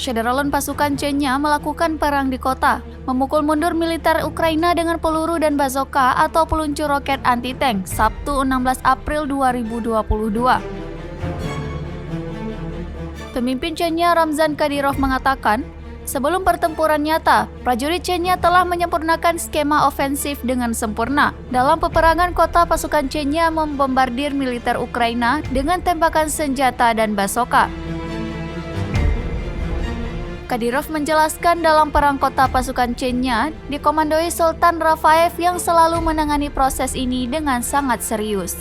Syederalon pasukan Chechnya melakukan perang di kota, memukul mundur militer Ukraina dengan peluru dan bazooka atau peluncur roket anti-tank Sabtu 16 April 2022. Pemimpin Chechnya Ramzan Kadyrov mengatakan, sebelum pertempuran nyata, prajurit Chechnya telah menyempurnakan skema ofensif dengan sempurna. Dalam peperangan kota, pasukan Chechnya membombardir militer Ukraina dengan tembakan senjata dan bazooka. Kadyrov menjelaskan dalam perang kota pasukan Chechnya dikomandoi Sultan Rafaev yang selalu menangani proses ini dengan sangat serius.